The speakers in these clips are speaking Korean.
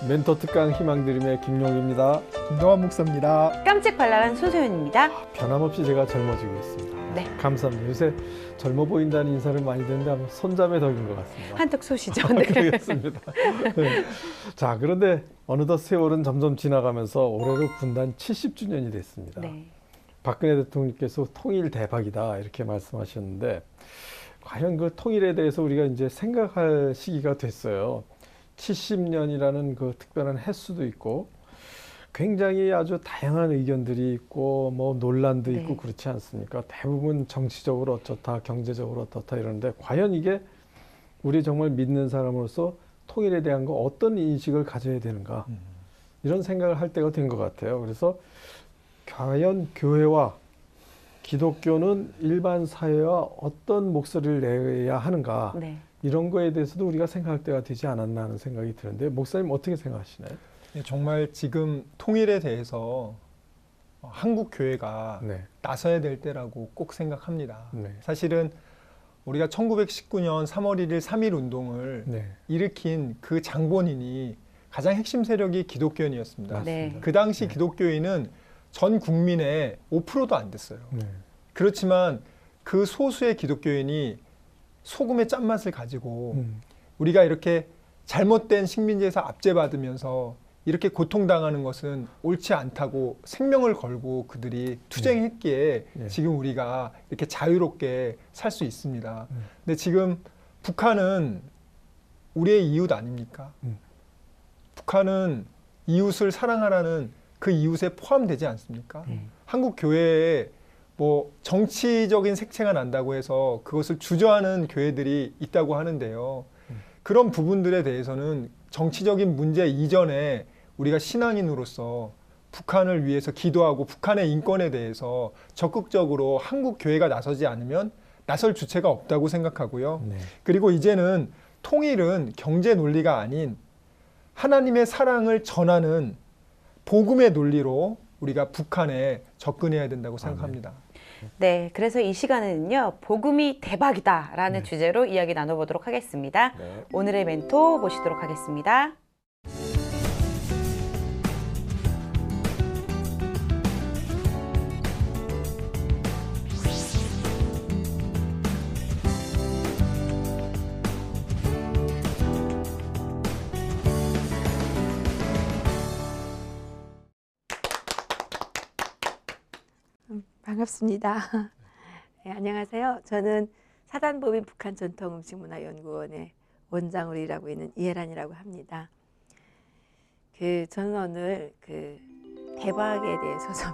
멘토 특강 희망드림의 김용입니다. 김동환 목사입니다. 깜찍발랄한 손소연입니다. 변함없이 제가 젊어지고 있습니다. 네. 감사합니다. 요새 젊어 보인다는 인사를 많이 듣는데 아마 손잡의 덕인 것 같습니다. 한턱 쏘시죠. 네. 그렇습니다. 네. 자, 그런데 어느덧 세월은 점점 지나가면서 올해로 군단 70주년이 됐습니다. 네. 박근혜 대통령께서 통일 대박이다 이렇게 말씀하셨는데 과연 그 통일에 대해서 우리가 이제 생각할 시기가 됐어요. 70년이라는 그 특별한 횟수도 있고 굉장히 아주 다양한 의견들이 있고 뭐 논란도 있고 네. 그렇지 않습니까? 대부분 정치적으로 어쩌다 경제적으로 어떻다 이러는데 과연 이게 우리 정말 믿는 사람으로서 통일에 대한 거 어떤 인식을 가져야 되는가 이런 생각을 할 때가 된 것 같아요. 그래서 과연 교회와 기독교는 일반 사회와 어떤 목소리를 내야 하는가 네. 이런 거에 대해서도 우리가 생각할 때가 되지 않았나 하는 생각이 드는데 목사님 어떻게 생각하시나요? 네, 정말 지금 통일에 대해서 한국 교회가 네. 나서야 될 때라고 꼭 생각합니다. 네. 사실은 우리가 1919년 3월 1일 3.1 운동을 네. 일으킨 그 장본인이 가장 핵심 세력이 기독교인이었습니다. 네. 그 당시 네. 기독교인은 전 국민의 5%도 안 됐어요. 네. 그렇지만 그 소수의 기독교인이 소금의 짠맛을 가지고 우리가 이렇게 잘못된 식민지에서 압제받으면서 이렇게 고통당하는 것은 옳지 않다고 생명을 걸고 그들이 투쟁했기에 네. 지금 우리가 이렇게 자유롭게 살 수 있습니다. 근데 지금 북한은 우리의 이웃 아닙니까? 북한은 이웃을 사랑하라는 그 이웃에 포함되지 않습니까? 한국 교회에 뭐 정치적인 색채가 난다고 해서 그것을 주저하는 교회들이 있다고 하는데요. 그런 부분들에 대해서는 정치적인 문제 이전에 우리가 신앙인으로서 북한을 위해서 기도하고 북한의 인권에 대해서 적극적으로 한국 교회가 나서지 않으면 나설 주체가 없다고 생각하고요. 네. 그리고 이제는 통일은 경제 논리가 아닌 하나님의 사랑을 전하는 복음의 논리로 우리가 북한에 접근해야 된다고 생각합니다. 네. 그래서 이 시간에는요, 복음이 대박이다라는 주제로 이야기 나눠보도록 하겠습니다. 네. 오늘의 멘토 모시도록 하겠습니다. 반갑습니다. 네, 안녕하세요. 저는 사단법인 북한전통음식문화연구원의 원장으로 일하고 있는 이혜란이라고 합니다. 저는 오늘 대박에 대해서 좀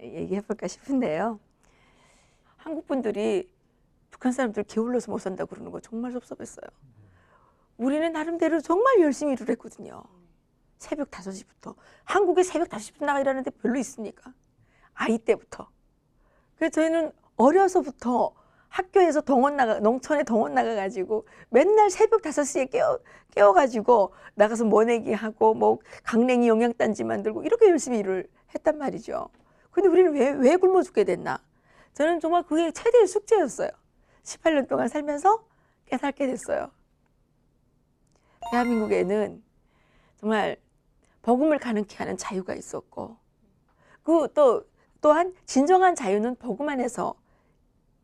얘기해 볼까 싶은데요. 한국 분들이 북한 사람들 게을러서 못 산다고 그러는 거 정말 섭섭했어요. 우리는 나름대로 정말 열심히 일을 했거든요. 새벽 5시부터. 한국에 새벽 5시부터 나가 일하는데 별로 있습니까? 아이 때부터. 그래서 저희는 어려서부터 학교에서 농촌에 동원 나가가지고 맨날 새벽 5시에 깨워가지고 나가서 모내기 하고 뭐 강냉이 영양단지 만들고 이렇게 열심히 일을 했단 말이죠. 근데 우리는 왜 굶어 죽게 됐나? 저는 정말 그게 최대의 숙제였어요. 18년 동안 살면서 깨닫게 됐어요. 대한민국에는 정말 복음을 가능케 하는 자유가 있었고 또한 진정한 자유는 복음 안에서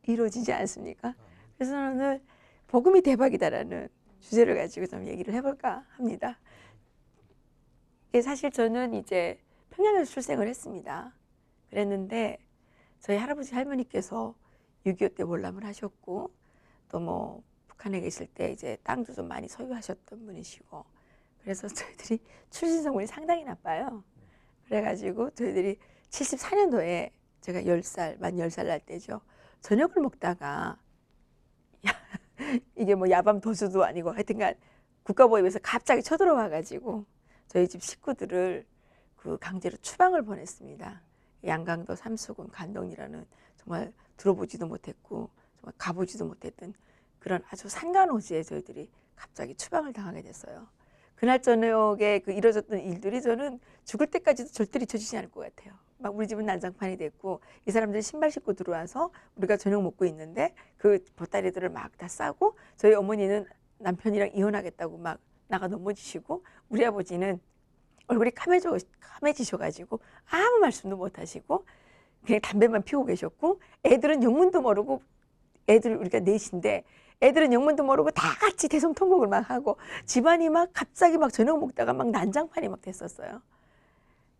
이루어지지 않습니까? 그래서 오늘 복음이 대박이다라는 주제를 가지고 좀 얘기를 해볼까 합니다. 사실 저는 이제 평양에서 출생을 했습니다. 그랬는데 저희 할아버지 할머니께서 6.25 때 월남을 하셨고 또 뭐 북한에 계실 때 이제 땅도 좀 많이 소유하셨던 분이시고 그래서 저희들이 출신성분이 상당히 나빠요. 그래가지고 저희들이 74년도에 제가 만 10살 날 때죠. 저녁을 먹다가 이게 뭐 야밤 도주도 아니고 하여튼간 국가보위에서 갑자기 쳐들어와가지고 저희 집 식구들을 강제로 추방을 보냈습니다. 양강도 삼수군 간동이라는 정말 들어보지도 못했고 정말 가보지도 못했던 그런 아주 산간오지에 저희들이 갑자기 추방을 당하게 됐어요. 그날 저녁에 이뤄졌던 일들이 저는 죽을 때까지도 절대 잊혀지지 않을 것 같아요. 막 우리 집은 난장판이 됐고 이 사람들이 신발 신고 들어와서 우리가 저녁 먹고 있는데 그 보따리들을 막 다 싸고 저희 어머니는 남편이랑 이혼하겠다고 막 나가 넘어지시고 우리 아버지는 얼굴이 까매지셔가지고 아무 말씀도 못 하시고 그냥 담배만 피우고 계셨고 애들은 영문도 모르고 애들 우리가 넷인데 애들은 영문도 모르고 다 같이 대성통곡을 막 하고 집안이 막 갑자기 막 저녁 먹다가 막 난장판이 막 됐었어요.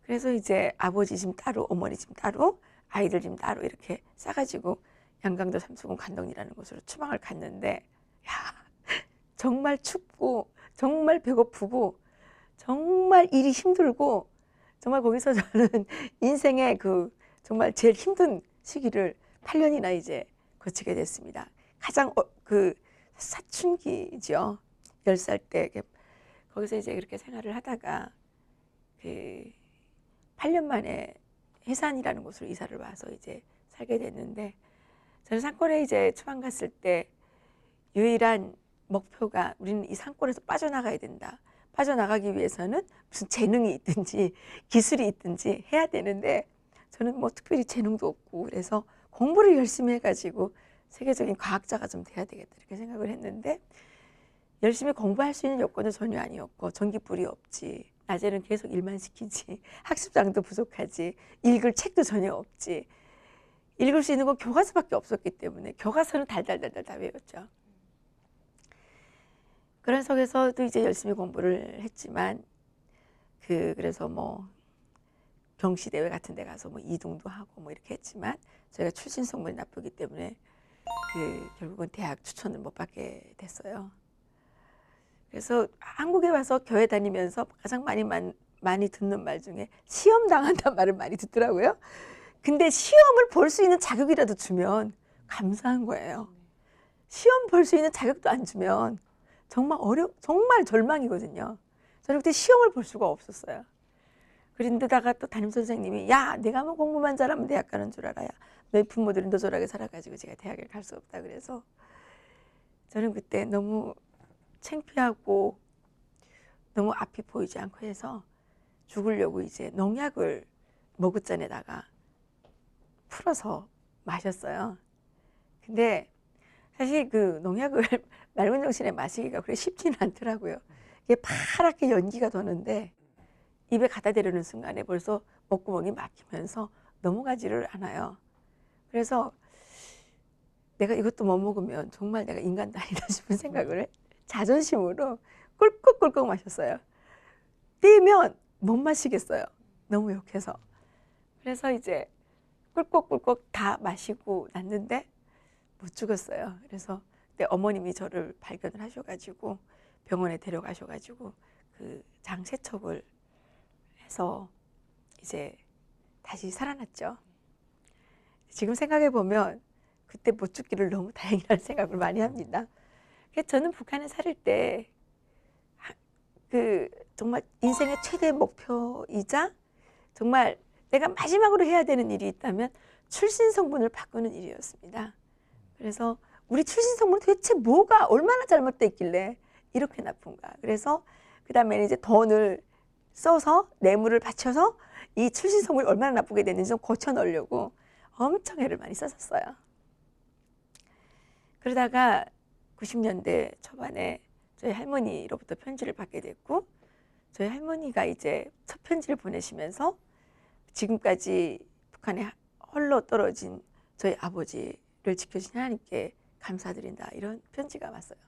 그래서 이제 아버지 집 따로 어머니 집 따로 아이들 집 따로 이렇게 싸가지고 양강도 삼수군 관동이라는 곳으로 추방을 갔는데 야 정말 춥고 정말 배고프고 정말 일이 힘들고 정말 거기서 저는 인생의 그 정말 제일 힘든 시기를 8년이나 이제 거치게 됐습니다. 가장 그 사춘기죠. 10살 때 거기서 이제 그렇게 생활을 하다가 그 8년 만에 해산이라는 곳으로 이사를 와서 이제 살게 됐는데 저는 산골에 이제 추방 갔을 때 유일한 목표가 우리는 이 산골에서 빠져나가야 된다. 빠져나가기 위해서는 무슨 재능이 있든지 기술이 있든지 해야 되는데 저는 뭐 특별히 재능도 없고 그래서 공부를 열심히 해가지고 세계적인 과학자가 좀 돼야 되겠다 이렇게 생각을 했는데 열심히 공부할 수 있는 여건은 전혀 아니었고 전기불이 없지 낮에는 계속 일만 시키지 학습장도 부족하지 읽을 책도 전혀 없지 읽을 수 있는 건 교과서밖에 없었기 때문에 교과서는 달달달달 다 외웠죠. 그런 속에서도 이제 열심히 공부를 했지만 그래서 뭐 경시대회 같은 데 가서 뭐 2등도 하고 뭐 이렇게 했지만 저희가 출신 성분이 나쁘기 때문에 결국은 대학 추천을 못 받게 됐어요. 그래서 한국에 와서 교회 다니면서 가장 많이 듣는 말 중에 시험 당한다는 말을 많이 듣더라고요. 근데 시험을 볼 수 있는 자격이라도 주면 감사한 거예요. 시험 볼 수 있는 자격도 안 주면 정말 절망이거든요. 저는 그때 시험을 볼 수가 없었어요. 그런데다가 또 담임선생님이 야 내가 뭐 공부만 잘하면 대학 가는 줄 알아야 너희 부모들은 너저렇게 살아가지고 제가 대학에 갈 수 없다 그래서 저는 그때 너무 창피하고 너무 앞이 보이지 않고 해서 죽으려고 이제 농약을 머그잔에다가 풀어서 마셨어요. 근데 사실 그 농약을 맑은 정신에 마시기가 그렇게 쉽지는 않더라고요. 이게 파랗게 연기가 도는데 입에 갖다 대려는 순간에 벌써 목구멍이 막히면서 넘어가지를 않아요. 그래서 내가 이것도 못 먹으면 정말 내가 인간도 아니다 싶은 생각을 자존심으로 꿀꺽꿀꺽 마셨어요. 뛰면 못 마시겠어요. 너무 욕해서. 그래서 이제 꿀꺽꿀꺽 다 마시고 났는데 못 죽었어요. 그래서 그때 어머님이 저를 발견을 하셔가지고 병원에 데려가셔가지고 그 장세척을 해서 이제 다시 살아났죠. 지금 생각해 보면 그때 못 죽기를 너무 다행이라는 생각을 많이 합니다. 저는 북한에 살 때 정말 인생의 최대 목표이자 정말 내가 마지막으로 해야 되는 일이 있다면 출신 성분을 바꾸는 일이었습니다. 그래서 우리 출신 성분은 도대체 뭐가 얼마나 잘못돼 있길래 이렇게 나쁜가. 그래서 그 다음에 이제 돈을 써서 뇌물을 바쳐서 이 출신 성분이 얼마나 나쁘게 됐는지 좀 고쳐 넣으려고 엄청 애를 많이 썼었어요. 그러다가 90년대 초반에 저희 할머니로부터 편지를 받게 됐고 저희 할머니가 이제 첫 편지를 보내시면서 지금까지 북한에 홀로 떨어진 저희 아버지를 지켜주신 하나님께 감사드린다 이런 편지가 왔어요.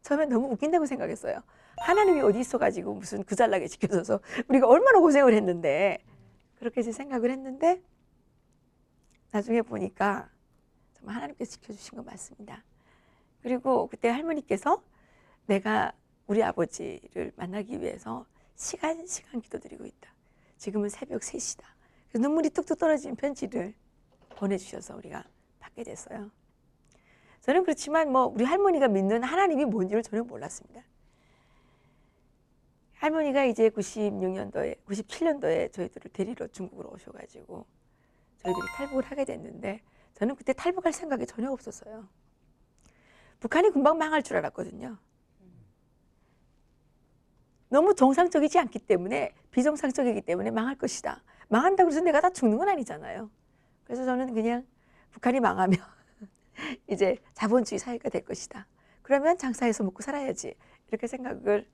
처음에 너무 웃긴다고 생각했어요. 하나님이 어디 있어가지고 무슨 그 잘나게 지켜줘서 우리가 얼마나 고생을 했는데 그렇게 생각을 했는데 나중에 보니까 정말 하나님께서 지켜주신 거 맞습니다. 그리고 그때 할머니께서 내가 우리 아버지를 만나기 위해서 시간 기도드리고 있다. 지금은 새벽 3시다. 눈물이 뚝뚝 떨어지는 편지를 보내주셔서 우리가 받게 됐어요. 저는 그렇지만 뭐 우리 할머니가 믿는 하나님이 뭔지를 전혀 몰랐습니다. 할머니가 이제 97년도에 저희들을 데리러 중국으로 오셔가지고 저희들이 탈북을 하게 됐는데 저는 그때 탈북할 생각이 전혀 없었어요. 북한이 금방 망할 줄 알았거든요. 너무 정상적이지 않기 때문에 비정상적이기 때문에 망할 것이다. 망한다고 해서 내가 다 죽는 건 아니잖아요. 그래서 저는 그냥 북한이 망하면 이제 자본주의 사회가 될 것이다. 그러면 장사해서 먹고 살아야지. 이렇게 생각을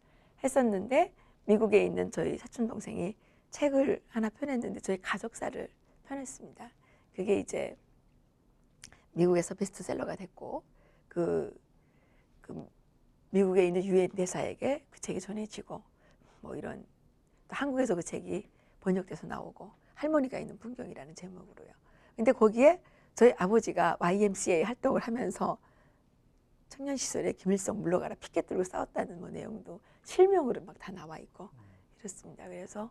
했었는데 미국에 있는 저희 사촌 동생이 책을 하나 펴냈는데 저희 가족사를 펴냈습니다. 그게 이제 미국에서 베스트셀러가 됐고 그 미국에 있는 유엔 대사에게 그 책이 전해지고 뭐 이런 또 한국에서 그 책이 번역돼서 나오고 할머니가 있는 풍경이라는 제목으로요. 근데 거기에 저희 아버지가 YMCA 활동을 하면서 청년 시절에 김일성 물러가라 피켓 들고 싸웠다는 뭐 내용도 실명으로 막 다 나와 있고 이렇습니다. 그래서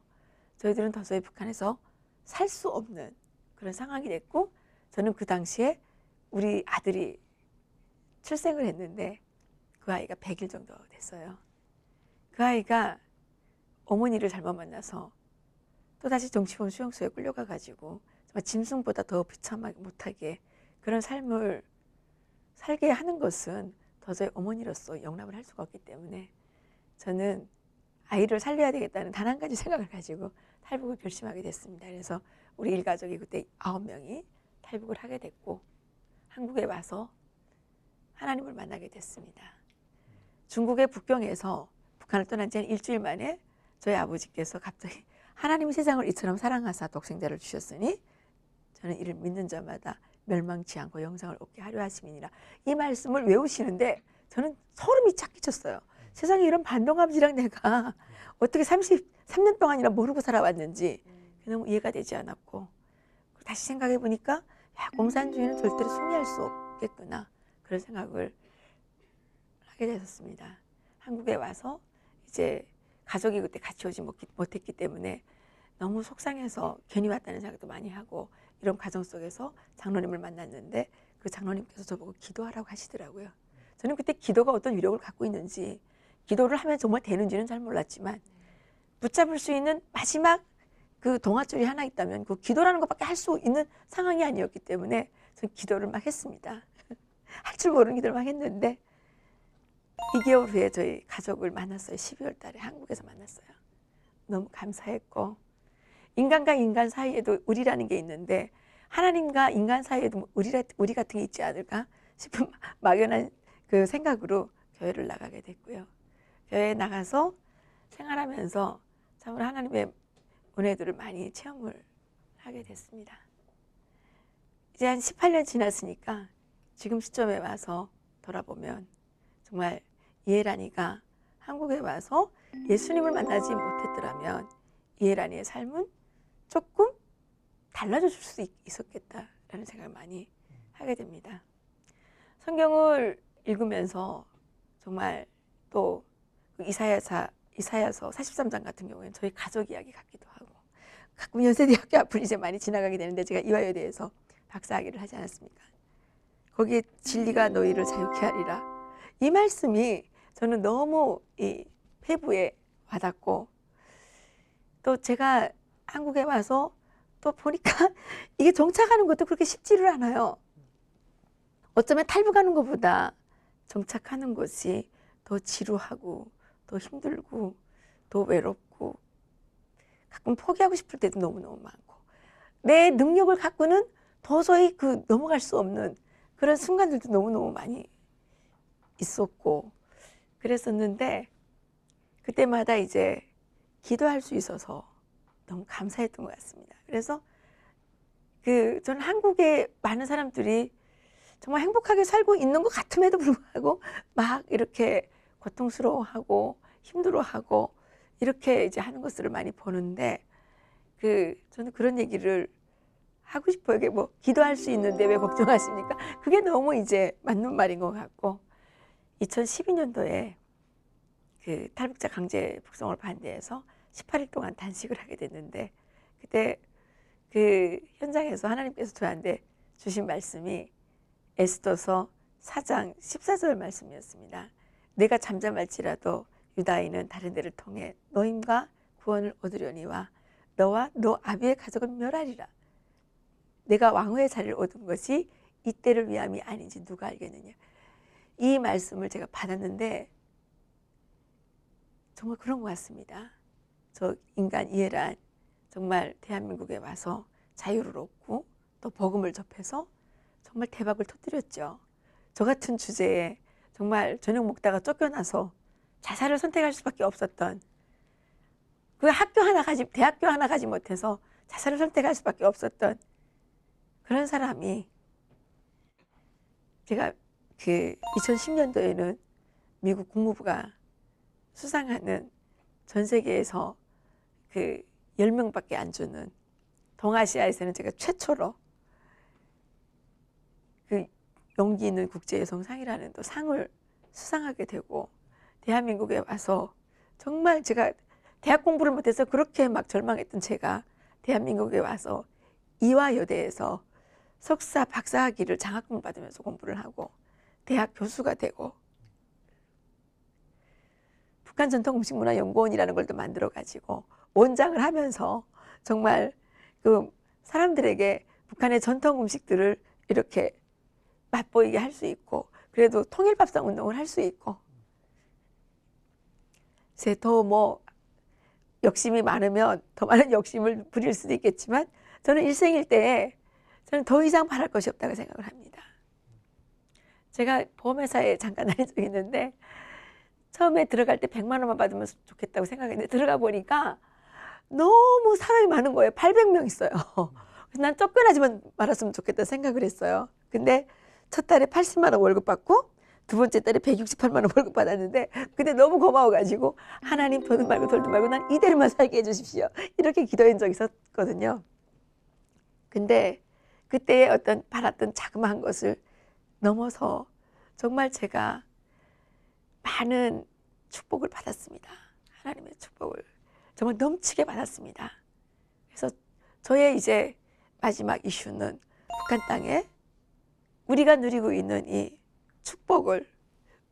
저희들은 도저히 북한에서 살 수 없는 그런 상황이 됐고 저는 그 당시에 우리 아들이 출생을 했는데 그 아이가 100일 정도 됐어요. 그 아이가 어머니를 잘못 만나서 또다시 정치범 수용소에 끌려가 가지고 정말 짐승보다 더 비참하게 못하게 그런 삶을 살게 하는 것은 도저히 어머니로서 용납을 할 수가 없기 때문에 저는 아이를 살려야 되겠다는 단 한 가지 생각을 가지고 탈북을 결심하게 됐습니다. 그래서 우리 일가족이 그때 9명이 탈북을 하게 됐고 한국에 와서 하나님을 만나게 됐습니다. 중국의 북경에서 북한을 떠난 지 한 일주일 만에 저희 아버지께서 갑자기 하나님이 세상을 이처럼 사랑하사 독생자를 주셨으니 저는 이를 믿는 자마다 멸망치 않고 영생을 얻게 하려 하심이니라. 이 말씀을 외우시는데 저는 소름이 착 끼쳤어요. 세상에 이런 반동감지랑 내가 어떻게 33년 동안이나 모르고 살아왔는지 너무 이해가 되지 않았고 다시 생각해 보니까 야, 공산주의는 절대로 숭이할 수 없겠구나 그런 생각을 하게 되었습니다. 한국에 와서 이제 가족이 그때 같이 오지 못했기 때문에 너무 속상해서 괜히 왔다는 생각도 많이 하고 이런 과정 속에서 장로님을 만났는데 그 장로님께서 저보고 기도하라고 하시더라고요. 저는 그때 기도가 어떤 위력을 갖고 있는지 기도를 하면 정말 되는지는 잘 몰랐지만 붙잡을 수 있는 마지막 그 동아줄이 하나 있다면 그 기도라는 것밖에 할 수 있는 상황이 아니었기 때문에 저는 기도를 막 했습니다. 할 줄 모르는 기도를 막 했는데 2개월 후에 저희 가족을 만났어요. 12월 달에 한국에서 만났어요. 너무 감사했고 인간과 인간 사이에도 의리라는 게 있는데 하나님과 인간 사이에도 의리 같은 게 있지 않을까 싶은 막연한 그 생각으로 교회를 나가게 됐고요. 교회에 나가서 생활하면서 참으로 하나님의 은혜들을 많이 체험을 하게 됐습니다. 이제 한 18년 지났으니까 지금 시점에 와서 돌아보면 정말 이해란이가 한국에 와서 예수님을 만나지 못했더라면 이해란이의 삶은 조금 달라질 수 있었겠다라는 생각을 많이 하게 됩니다. 성경을 읽으면서 정말 또 이사야서 43장 같은 경우에는 저희 가족 이야기 같기도 하고 가끔 연세대학교 앞을 이제 많이 지나가게 되는데 제가 이화여에 대해서 박사학위를 하지 않았습니까? 거기에 진리가 너희를 자유케 하리라. 이 말씀이 저는 너무 이 폐부에 와닿고 또 제가 한국에 와서 또 보니까 이게 정착하는 것도 그렇게 쉽지를 않아요. 어쩌면 탈북하는 것보다 정착하는 것이 더 지루하고 더 힘들고 더 외롭고 가끔 포기하고 싶을 때도 너무너무 많고 내 능력을 갖고는 도저히 넘어갈 수 없는 그런 순간들도 너무너무 많이 있었고 그랬었는데 그때마다 이제 기도할 수 있어서 너무 감사했던 것 같습니다. 그래서 저는 한국의 많은 사람들이 정말 행복하게 살고 있는 것 같음에도 불구하고 막 이렇게 고통스러워하고 힘들어하고 이렇게 이제 하는 것들을 많이 보는데 저는 그런 얘기를 하고 싶어요. 이게 뭐 기도할 수 있는데 왜 걱정하십니까? 그게 너무 이제 맞는 말인 것 같고 2012년도에 탈북자 강제 북송을 반대해서 18일 동안 단식을 하게 됐는데 그때 현장에서 하나님께서 저한테 주신 말씀이 에스더서 4장 14절 말씀이었습니다. 내가 잠잠할지라도 유다인은 다른 데를 통해 너희가 구원을 얻으려니와 너와 너 아비의 가족은 멸하리라. 내가 왕후의 자리를 얻은 것이 이때를 위함이 아닌지 누가 알겠느냐. 이 말씀을 제가 받았는데 정말 그런 것 같습니다. 저 인간 이해란 정말 대한민국에 와서 자유를 얻고 또 복음을 접해서 정말 대박을 터뜨렸죠. 저 같은 주제에 정말 저녁 먹다가 쫓겨나서 자살을 선택할 수밖에 없었던 그 대학교 하나 가지 못해서 자살을 선택할 수밖에 없었던 그런 사람이 제가 그 2010년도에는 미국 국무부가 수상하는 전 세계에서 그 10명밖에 안 주는 동아시아에서는 제가 최초로 그 용기 있는 국제여성상이라는 또 상을 수상하게 되고 대한민국에 와서 정말 제가 대학 공부를 못해서 그렇게 막 절망했던 제가 대한민국에 와서 이화여대에서 석사 박사학위를 장학금을 받으면서 공부를 하고 대학 교수가 되고 북한 전통음식문화연구원이라는 걸 또 만들어 가지고 원장을 하면서 정말 그 사람들에게 북한의 전통 음식들을 이렇게 맛보이게 할 수 있고 그래도 통일밥상 운동을 할 수 있고 더 뭐 욕심이 많으면 더 많은 욕심을 부릴 수도 있겠지만 저는 일생일대에 저는 더 이상 바랄 것이 없다고 생각을 합니다. 제가 보험회사에 잠깐 다닌 적이 있는데 처음에 들어갈 때 100만 원만 받으면 좋겠다고 생각했는데 들어가 보니까 너무 사람이 많은 거예요. 800명 있어요. 그래서 난 쫓겨나지만 말았으면 좋겠다 생각을 했어요. 근데 첫 달에 80만 원 월급 받고 두 번째 달에 168만 원 월급 받았는데 그때 너무 고마워가지고 하나님 돈도 말고 돌도 말고 난 이대로만 살게 해주십시오. 이렇게 기도한 적이 있었거든요. 근데 그때의 어떤 바랐던 자그마한 것을 넘어서 정말 제가 많은 축복을 받았습니다. 하나님의 축복을 정말 넘치게 받았습니다. 그래서 저의 이제 마지막 이슈는 북한 땅에 우리가 누리고 있는 이 축복을,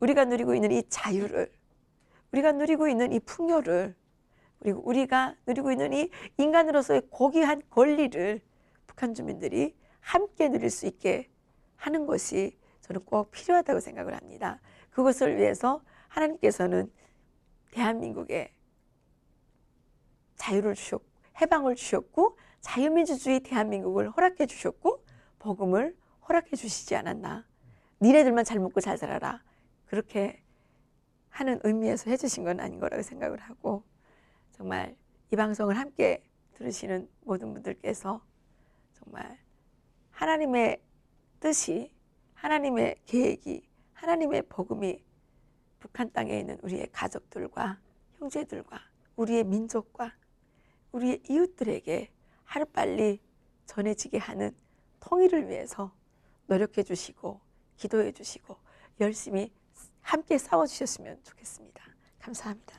우리가 누리고 있는 이 자유를, 우리가 누리고 있는 이 풍요를, 그리고 우리가 누리고 있는 이 인간으로서의 고귀한 권리를 북한 주민들이 함께 누릴 수 있게 하는 것이 저는 꼭 필요하다고 생각을 합니다. 그것을 위해서 하나님께서는 대한민국에 자유를 주셨고 해방을 주셨고 자유민주주의 대한민국을 허락해 주셨고 복음을 허락해 주시지 않았나. 니네들만 잘 먹고 잘 살아라. 그렇게 하는 의미에서 해주신 건 아닌 거라고 생각을 하고 정말 이 방송을 함께 들으시는 모든 분들께서 정말 하나님의 뜻이 하나님의 계획이 하나님의 복음이 북한 땅에 있는 우리의 가족들과 형제들과 우리의 민족과 우리의 이웃들에게 하루빨리 전해지게 하는 통일을 위해서 노력해 주시고 기도해 주시고 열심히 함께 싸워주셨으면 좋겠습니다. 감사합니다.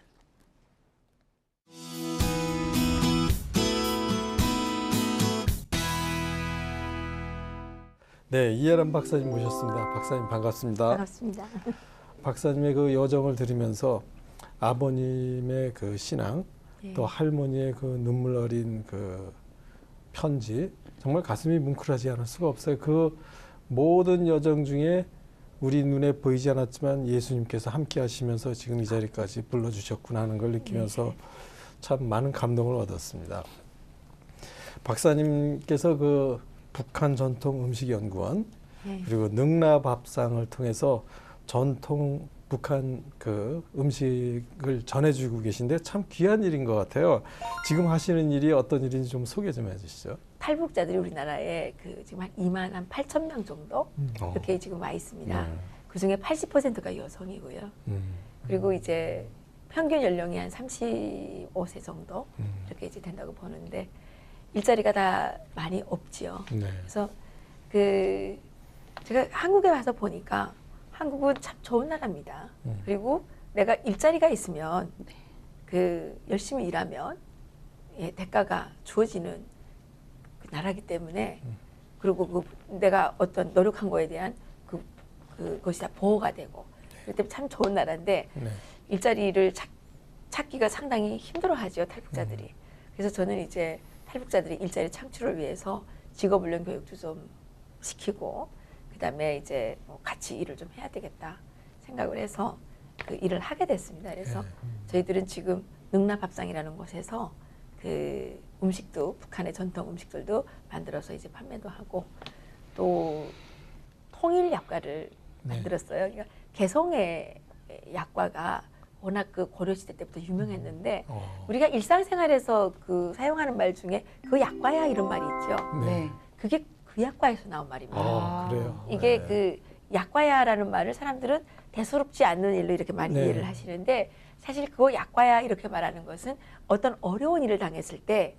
네, 이해란 박사님 모셨습니다. 박사님 반갑습니다. 반갑습니다. 박사님의 그 여정을 들으면서 아버님의 그 신앙, 네. 또 할머니의 그 눈물 어린 그 편지, 정말 가슴이 뭉클하지 않을 수가 없어요. 그 모든 여정 중에 우리 눈에 보이지 않았지만 예수님께서 함께 하시면서 지금 이 자리까지 불러주셨구나 하는 걸 느끼면서 참 많은 감동을 얻었습니다. 박사님께서 그 북한 전통 음식 연구원 네. 그리고 능라밥상을 통해서 전통 북한 그 음식을 전해주고 계신데 참 귀한 일인 것 같아요. 지금 하시는 일이 어떤 일인지 좀 소개 좀 해주시죠. 탈북자들이 우리나라에 그 지금 한 2만 8천 명 정도 이렇게 지금 와 있습니다. 그 중에 80%가 여성이고요. 그리고 이제 평균 연령이 한 35세 정도 이렇게 이제 된다고 보는데 일자리가 다 많이 없지요. 네. 그래서 그 제가 한국에 와서 보니까 한국은 참 좋은 나라입니다. 그리고 내가 일자리가 있으면 그 열심히 일하면 예, 대가가 주어지는 그 나라이기 때문에 그리고 그 내가 어떤 노력한 거에 대한 그것이 다 보호가 되고 그렇기 때문에 참 좋은 나라인데 네. 일자리를 찾기가 상당히 힘들어하죠 탈북자들이. 그래서 저는 이제 탈북자들이 일자리 창출을 위해서 직업훈련 교육도 좀 시키고 그다음에 이제 같이 일을 좀 해야 되겠다 생각을 해서 그 일을 하게 됐습니다. 그래서 저희들은 지금 능라밥상이라는 곳에서 그 음식도 북한의 전통 음식들도 만들어서 이제 판매도 하고 또 통일 약과를 만들었어요. 그러니까 개성의 약과가 워낙 그 고려시대 때부터 유명했는데 우리가 일상생활에서 그 사용하는 말 중에 그 약과야 이런 말이 있죠. 네. 그게 그 약과에서 나온 말입니다. 아, 그래요. 이게 네. 그 약과야라는 말을 사람들은 대수롭지 않는 일로 이렇게 많이 네. 이해를 하시는데 사실 그거 약과야 이렇게 말하는 것은 어떤 어려운 일을 당했을 때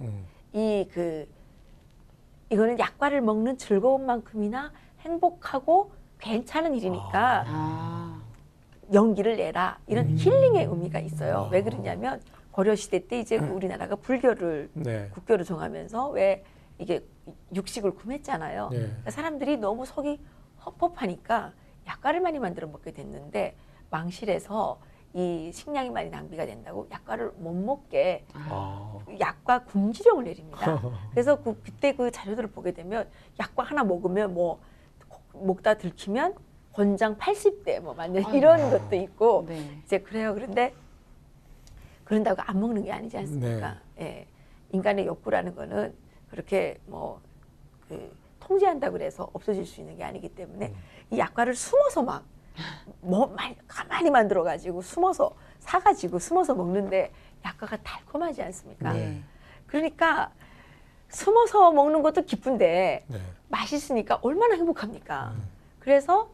이거는 약과를 먹는 즐거움만큼이나 행복하고 괜찮은 일이니까 연기를 내라 이런 힐링의 의미가 있어요. 왜 그러냐면 고려 시대 때 이제 우리나라가 불교를 네. 국교로 정하면서 왜 이게 육식을 금했잖아요. 네. 그러니까 사람들이 너무 속이 헛헛하니까 약과를 많이 만들어 먹게 됐는데 망실에서 이 식량이 많이 낭비가 된다고 약과를 못 먹게 아. 약과 금지령을 내립니다. 그래서 그때 그 자료들을 보게 되면 약과 하나 먹으면 뭐 먹다 들키면 권장 80대 뭐 맞는 이런 것도 있고 네. 이제 그래요. 그런데 그런다고 안 먹는 게 아니지 않습니까? 예. 인간의 욕구라는 거는 그렇게 뭐 통제한다고 그래서 없어질 수 있는 게 아니기 때문에 이 약과를 숨어서 막 가만히 만들어 가지고 숨어서 사가지고 숨어서 먹는데 약과가 달콤하지 않습니까? 네. 그러니까 숨어서 먹는 것도 기쁜데 네. 맛있으니까 얼마나 행복합니까? 그래서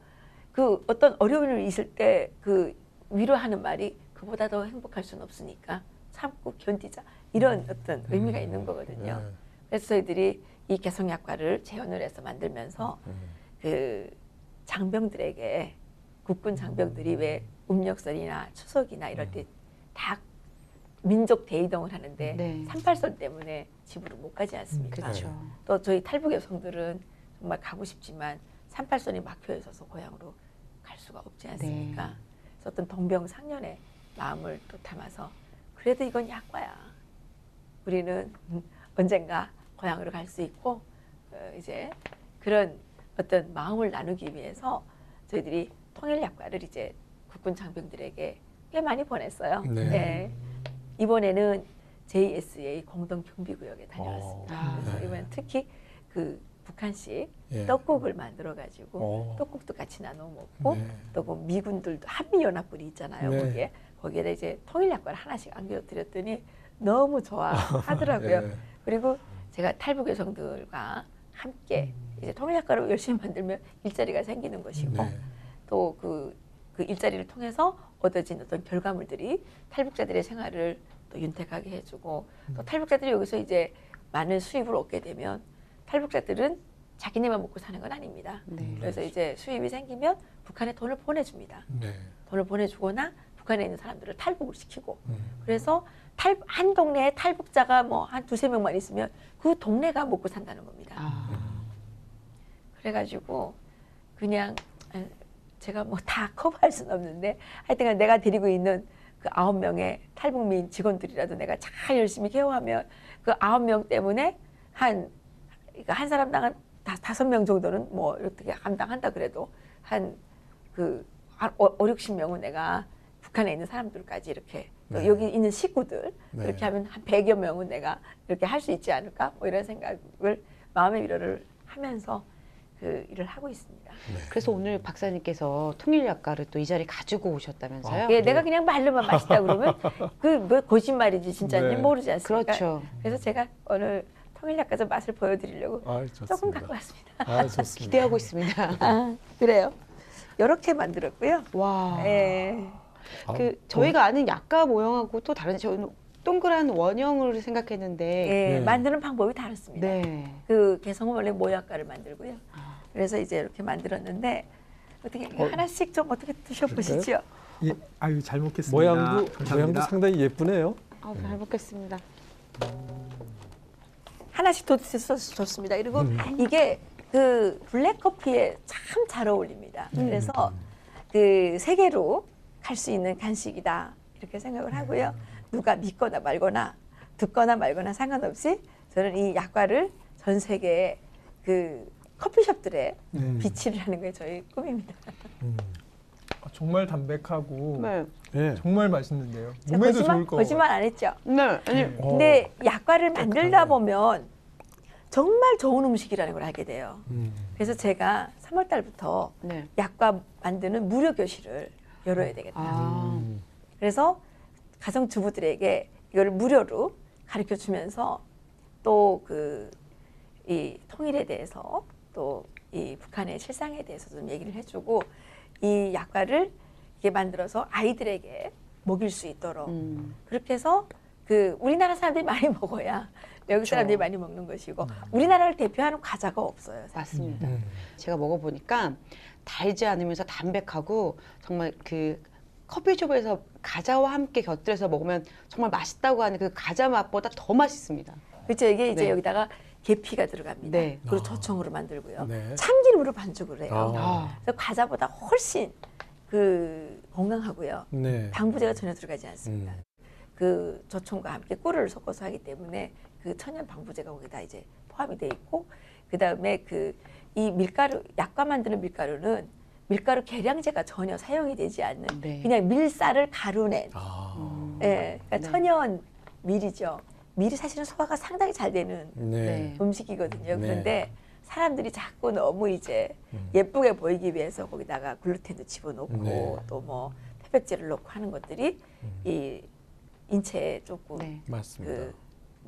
그 어떤 어려운 일이 있을 때 그 위로하는 말이 그보다 더 행복할 수는 없으니까 참고 견디자 이런 어떤 의미가 있는 거거든요. 네. 그래서 저희들이 이 개성약과를 재현을 해서 만들면서 그 장병들에게 국군 장병들이 왜 음력설이나 추석이나 이럴 때 다 민족 대이동을 하는데 네. 38선 때문에 집으로 못 가지 않습니까? 그렇죠. 또 저희 탈북 여성들은 정말 가고 싶지만 38선이 막혀 있어서 고향으로 갈 수가 없지 않습니까? 네. 그래서 어떤 동병상련의 마음을 또 담아서 그래도 이건 약과야. 우리는 언젠가 고향으로 갈 수 있고 이제 그런 어떤 마음을 나누기 위해서 저희들이 통일약과를 이제 국군 장병들에게 꽤 많이 보냈어요. 네. 네. 이번에는 JSA 공동경비구역에 다녀왔습니다. 그래서 이번엔 특히 그 북한식 예. 떡국을 만들어 가지고 떡국도 같이 나눠 먹고 네. 또 그 미군들도 한미연합군이 있잖아요. 네. 거기에 이제 통일약과를 하나씩 안겨드렸더니 너무 좋아하더라고요. 네. 그리고 제가 탈북 여성들과 함께 이제 통일약과를 열심히 만들면 일자리가 생기는 것이고 네. 또 그 일자리를 통해서 얻어진 어떤 결과물들이 탈북자들의 생활을 또 윤택하게 해주고 또 탈북자들이 여기서 이제 많은 수입을 얻게 되면 탈북자들은 자기네만 먹고 사는 건 아닙니다. 네. 그래서 이제 수입이 생기면 북한에 돈을 보내줍니다. 네. 돈을 보내주거나 북한에 있는 사람들을 탈북을 시키고 그래서 한 동네에 탈북자가 뭐 한 두세 명만 있으면 그 동네가 먹고 산다는 겁니다. 그래가지고 그냥 제가 뭐 다 커버할 수는 없는데 하여튼 내가 데리고 있는 그 9명의 탈북민 직원들이라도 내가 잘 열심히 케어하면 그 9명 때문에 한 사람당 한 5명 정도는 뭐 이렇게 감당한다 그래도 한 50-60명은 내가 북한에 있는 사람들까지 이렇게 또 여기 있는 식구들 이렇게 하면 한 100여 명은 내가 이렇게 할 수 있지 않을까 뭐 이런 생각을 마음의 위로를 하면서 그 일을 하고 있습니다. 그래서 오늘 박사님께서 통일약과를 또 이 자리에 가지고 오셨다면서요? 예, 내가 그냥 말로만 맛있다 그러면 그 뭐 거짓말이지 진짜인지 네. 모르지 않습니까? 그렇죠. 그래서 제가 오늘 통일약과에서 맛을 보여드리려고 아, 좋습니다. 조금 갖고 왔습니다. 아, 좋습니다. 기대하고 있습니다. 아, 그래요. 이렇게 만들었고요. 와. 예. 그 저희가 아는 약과 모형하고 또 다른 저는 동그란 원형을 생각했는데 예, 네. 만드는 방법이 다릅니다. 네. 그 개성은 원래 모약과를 만들고요. 그래서 이제 이렇게 만들었는데 어떻게 하나씩 좀 어떻게 드셔보시죠. 예, 아유 잘 먹겠습니다. 모양도 감사합니다. 상당히 예쁘네요. 잘 먹겠습니다. 하나씩 더 드셔도 좋습니다. 그리고 이게 그 블랙커피에 참 잘 어울립니다. 그래서 그 세계로 갈 수 있는 간식이다 이렇게 생각을 하고요. 누가 믿거나 말거나 듣거나 말거나 상관없이 저는 이 약과를 전 세계의 그 커피숍들에 비치를 하는 게 저희 꿈입니다. 정말 담백하고 네. 네. 정말 맛있는데요. 몸에도 좋을 거. 거짓말 안 했죠. 네. 아니, 근데 약과를 만들다 보면 정말 좋은 음식이라는 걸 알게 돼요. 그래서 제가 3월 달부터 네. 약과 만드는 무료 교실을 열어야 되겠다. 아. 그래서 가정주부들에게 이걸 무료로 가르쳐 주면서 또 이 통일에 대해서 또 이 북한의 실상에 대해서 좀 얘기를 해주고 이 약과를 이게 만들어서 아이들에게 먹일 수 있도록 그렇게 해서 우리나라 사람들이 많이 먹어야 외국 사람들이 많이 먹는 것이고 우리나라를 대표하는 과자가 없어요. 사실. 맞습니다. 제가 먹어보니까 달지 않으면서 담백하고 정말 커피숍에서 과자와 함께 곁들여서 먹으면 정말 맛있다고 하는 그 과자 맛보다 더 맛있습니다. 그렇죠. 이게 이제 네. 여기다가 계피가 들어갑니다. 네. 그리고 저청으로 만들고요. 네. 참기름으로 반죽을 해요. 아. 그래서 과자보다 훨씬 건강하고요. 네. 방부제가 전혀 들어가지 않습니다. 그 저청과 함께 꿀을 섞어서 하기 때문에 그 천연 방부제가 거기다 이제 포함이 돼 있고 그 다음에 이 밀가루 약과 만드는 밀가루는 밀가루 계량제가 전혀 사용이 되지 않는 네. 그냥 밀쌀을 가루낸 아. 예, 그러니까 네. 천연 밀이죠. 밀이 사실은 소화가 상당히 잘 되는 네. 음식이거든요. 네. 그런데 사람들이 자꾸 너무 이제 예쁘게 보이기 위해서 거기다가 글루텐도 집어넣고 네. 또 뭐 태백질을 넣고 하는 것들이 이 인체에 조금 네. 맞습니다.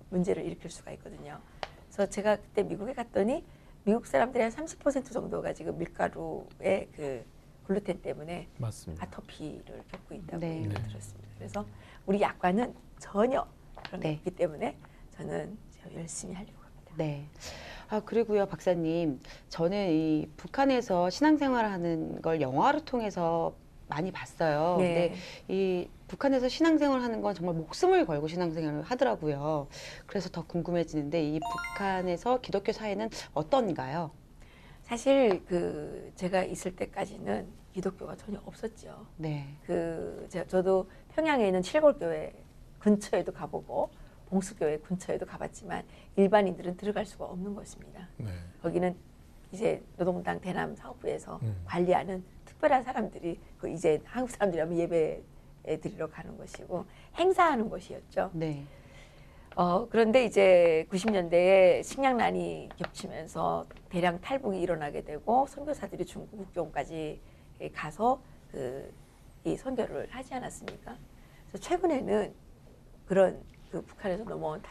문제를 일으킬 수가 있거든요. 그래서 제가 그때 미국에 갔더니 미국 사람들이 한 30% 정도가 지금 밀가루의 글루텐 때문에 맞습니다. 아토피를 겪고 있다고 네. 얘기를 네. 들었습니다. 그래서 우리 약과는 전혀 그런 게 네. 없기 때문에 저는 열심히 하려고 합니다. 네. 그리고요, 박사님, 저는 이 북한에서 신앙생활을 하는 걸 영화를 통해서 많이 봤어요. 네. 근데 이 북한에서 신앙생활을 하는 건 정말 목숨을 걸고 신앙생활을 하더라고요. 그래서 더 궁금해지는데 이 북한에서 기독교 사회는 어떤가요? 사실 제가 있을 때까지는 기독교가 전혀 없었죠. 네. 저도 평양에 있는 칠골교회 근처에도 가보고 봉수교회 근처에도 가봤지만 일반인들은 들어갈 수가 없는 것입니다. 네. 거기는 이제 노동당 대남 사업부에서 관리하는 특별한 사람들이 이제 한국 사람들이라면 예배 드리러 가는 것이고 행사하는 곳이었죠. 네. 그런데 이제 90년대에 식량난이 겹치면서 대량 탈북이 일어나게 되고 선교사들이 중국 국경까지 가서 이 선교를 하지 않았습니까? 그래서 최근에는 그런 북한에서 넘어온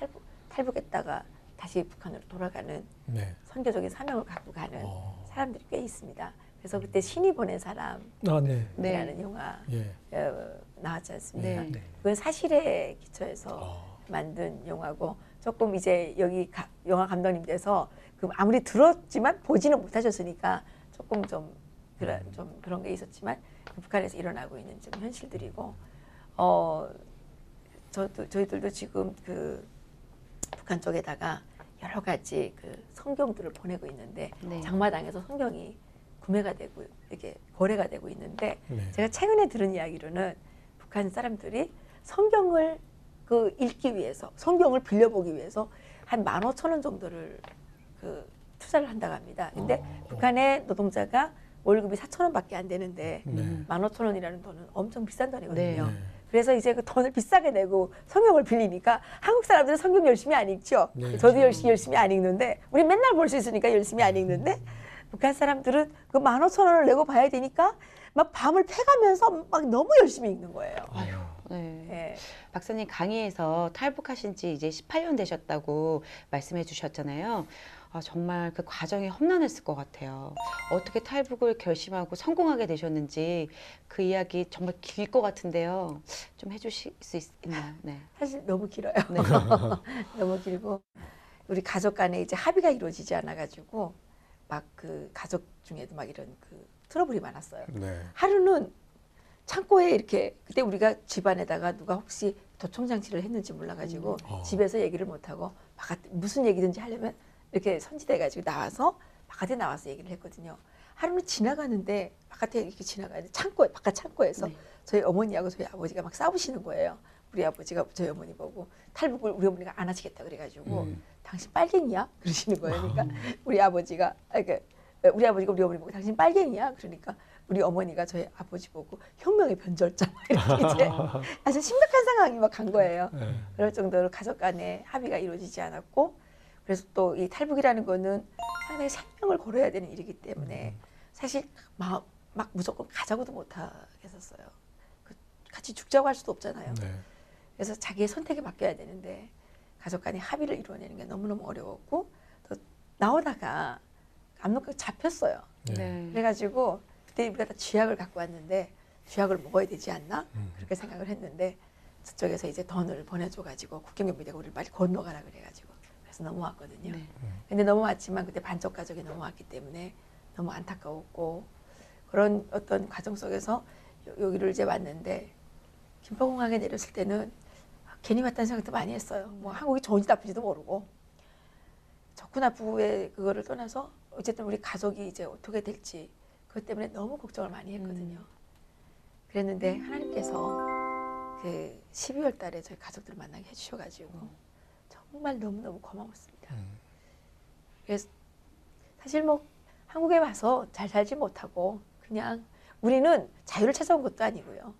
탈북했다가 다시 북한으로 돌아가는 네. 선교적인 사명을 갖고 가는 어. 사람들이 꽤 있습니다. 그래서 그때 신이 보낸 사람이라는 아, 네. 네. 영화 예. 나왔지 않습니까? 네. 그건 사실에 기초해서 어. 만든 영화고 조금 이제 여기 영화 감독님께서 아무리 들었지만 보지는 못하셨으니까 조금 좀 그런 게 있었지만 북한에서 일어나고 있는 좀 현실들이고 저희들도 지금 북한 쪽에다가 여러 가지 성경들을 보내고 있는데 네. 장마당에서 성경이 구매가 되고 이렇게 거래가 되고 있는데 네. 제가 최근에 들은 이야기로는 북한 사람들이 성경을 읽기 위해서 성경을 빌려보기 위해서 한 15,000원 정도를 투자를 한다고 합니다. 근데 북한의 노동자가 월급이 4,000원밖에 안 되는데 네. 15,000원이라는 돈은 엄청 비싼 돈이거든요. 네. 그래서 이제 그 돈을 비싸게 내고 성경을 빌리니까 한국 사람들은 성경 열심히 안 읽죠. 네. 저도 열심히 안 읽는데 우리 맨날 볼 수 있으니까 열심히 안 읽는데 북한 사람들은 15,000원을 내고 봐야 되니까 막 밤을 패가면서 막 너무 열심히 읽는 거예요. 아유. 네. 예. 박사님 강의에서 탈북하신 지 이제 18년 되셨다고 말씀해 주셨잖아요. 정말 그 과정이 험난했을 것 같아요. 어떻게 탈북을 결심하고 성공하게 되셨는지 그 이야기 정말 길 것 같은데요. 좀 해주실 수 있나요? 네. 사실 너무 길어요. 네. 너무 길고 우리 가족 간에 이제 합의가 이루어지지 않아가지고 막 가족 중에도 막 이런 트러블이 많았어요. 네. 하루는 창고에 이렇게 그때 우리가 집안에다가 누가 혹시 도청장치를 했는지 몰라가지고 집에서 얘기를 못하고 무슨 얘기든지 하려면 이렇게 선지돼가지고 바깥에 나와서 얘기를 했거든요. 하루는 지나가는데 바깥에 이렇게 지나가는데 바깥 창고에서 네. 저희 어머니하고 저희 아버지가 막 싸우시는 거예요. 우리 아버지가 저희 어머니 보고 탈북을 우리 어머니가 안 하시겠다 그래가지고 당신 빨갱이야? 그러시는 거예요. 그러니까 우리 아버지가 우리 어머니 보고 당신 빨갱이야? 그러니까 우리 어머니가 저희 아버지 보고 혁명의 변절자 이렇게 이제 아주 심각한 상황이 막 간 거예요. 네. 그럴 정도로 가족 간에 합의가 이루어지지 않았고 그래서 또 이 탈북이라는 거는 상당히 생명을 걸어야 되는 일이기 때문에 사실 막 무조건 가자고도 못 하겠었어요. 같이 죽자고 할 수도 없잖아요. 네. 그래서 자기의 선택에 맡겨야 되는데 가족 간의 합의를 이루어내는 게 너무너무 어려웠고 또 나오다가 압록강 잡혔어요. 네. 그래가지고 그때 우리가 다 쥐약을 갖고 왔는데 쥐약을 먹어야 되지 않나 그렇게 생각을 했는데 저쪽에서 이제 돈을 보내줘가지고 국경경비대가 우리를 빨리 건너가라 그래가지고 그래서 넘어왔거든요. 네. 근데 넘어왔지만 그때 반쪽 가족이 넘어왔기 때문에 너무 안타까웠고 그런 어떤 과정 속에서 여기를 이제 왔는데 김포공항에 내렸을 때는 괜히 왔다는 생각도 많이 했어요. 뭐 한국이 좋은지 나쁜지도 모르고 좋고 나쁘고의 그거를 떠나서 어쨌든 우리 가족이 이제 어떻게 될지 그것 때문에 너무 걱정을 많이 했거든요. 그랬는데 하나님께서 그 12월 달에 저희 가족들을 만나게 해주셔가지고 정말 너무너무 고마웠습니다. 그래서 사실 뭐 한국에 와서 잘 살지 못하고 그냥 우리는 자유를 찾아온 것도 아니고요.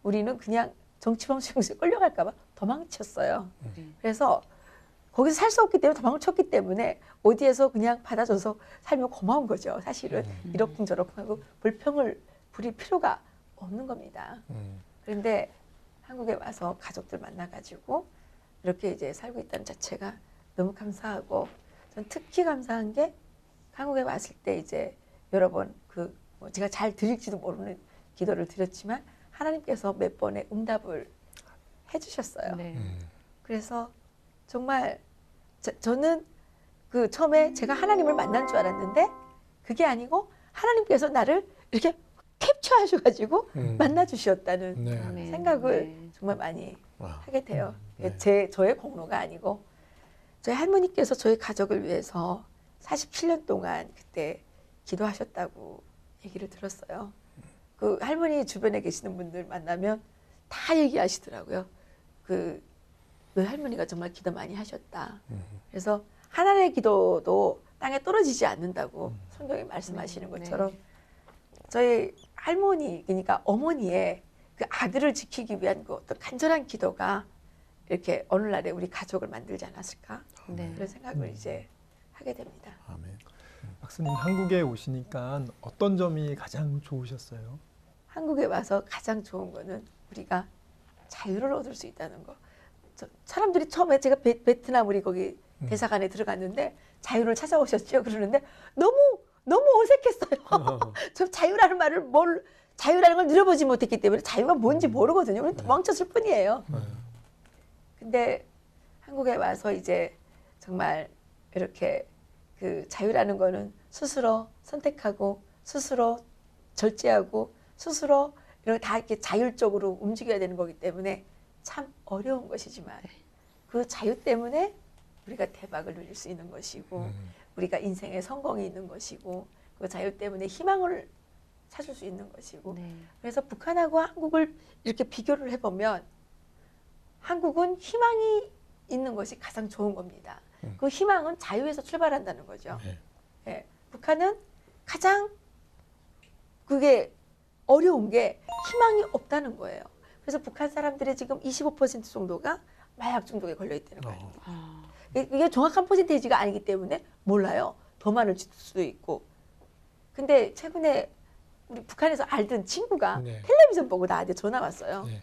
우리는 그냥 정치범죄에 끌려갈까 봐 도망쳤어요. 그래서 거기서 살 수 없기 때문에 도망을 쳤기 때문에 어디에서 그냥 받아줘서 살면 고마운 거죠. 사실은 이러쿵저러쿵하고 불평을 부릴 필요가 없는 겁니다. 그런데 한국에 와서 가족들 만나가지고 이렇게 이제 살고 있다는 자체가 너무 감사하고 전 특히 감사한 게 한국에 왔을 때 이제 여러 번 뭐 제가 잘 드릴지도 모르는 기도를 드렸지만 하나님께서 몇 번의 응답을 해주셨어요. 네. 그래서 정말 저는 그 처음에 제가 하나님을 만난 줄 알았는데 그게 아니고 하나님께서 나를 이렇게 캡처하셔가지고 만나주셨다는 네. 아멘. 생각을 네. 정말 많이 와. 하게 돼요. 네. 저의 공로가 아니고 저희 할머니께서 저희 가족을 위해서 47년 동안 그때 기도하셨다고 얘기를 들었어요. 그 할머니 주변에 계시는 분들 만나면 다 얘기하시더라고요. 너희 할머니가 정말 기도 많이 하셨다. 그래서 하나님의 기도도 땅에 떨어지지 않는다고 성경에 말씀하시는 것처럼 저희 할머니, 그러니까 어머니의 그 아들을 지키기 위한 그 어떤 간절한 기도가 이렇게 어느 날에 우리 가족을 만들지 않았을까? 네. 그런 생각을 이제 하게 됩니다. 아멘. 박사님 한국에 오시니까 어떤 점이 가장 좋으셨어요? 한국에 와서 가장 좋은 거는 우리가 자유를 얻을 수 있다는 거. 사람들이 처음에 제가 베트남 우리 거기 대사관에 들어갔는데 자유를 찾아오셨죠. 그러는데 너무 어색했어요. 저 자유라는 말을 자유라는 걸 누려보지 못했기 때문에 자유가 뭔지 모르거든요. 우리는 도망쳤을 뿐이에요. 근데 한국에 와서 이제 정말 이렇게 그 자유라는 거는 스스로 선택하고 스스로 절제하고 스스로 이렇게 다 이렇게 자율적으로 움직여야 되는 거기 때문에 참 어려운 것이지만 그 자유 때문에 우리가 대박을 누릴 수 있는 것이고 우리가 인생에 성공이 있는 것이고 그 자유 때문에 희망을 찾을 수 있는 것이고 네. 그래서 북한하고 한국을 이렇게 비교를 해보면 한국은 희망이 있는 것이 가장 좋은 겁니다. 그 희망은 자유에서 출발한다는 거죠. 네. 예, 북한은 가장 그게 어려운 게 희망이 없다는 거예요. 그래서 북한 사람들의 지금 25% 정도가 마약 중독에 걸려 있다는 거 아닙니까? 아, 이게 정확한 퍼센테이지가 아니기 때문에 몰라요. 더 많을 수도 있고. 근데 최근에 우리 북한에서 알던 친구가 네. 텔레비전 보고 나한테 전화 왔어요. 네.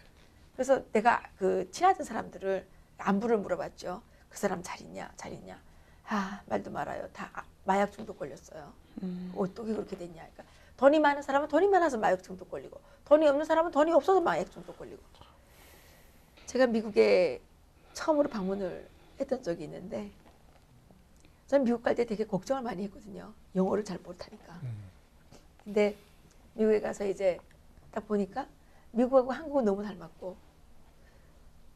그래서 내가 그 친하던 사람들을 안부를 물어봤죠. 그 사람 잘 있냐? 아, 말도 말아요. 다 마약 중독 걸렸어요. 어떻게 그렇게 됐냐? 그러니까 돈이 많은 사람은 돈이 많아서 마약 중독 걸리고 돈이 없는 사람은 돈이 없어서 마약 중독 걸리고. 제가 미국에 처음으로 방문을 했던 적이 있는데 전 미국 갈 때 되게 걱정을 많이 했거든요. 영어를 잘 못하니까. 근데 미국에 가서 이제 딱 보니까 미국하고 한국은 너무 닮았고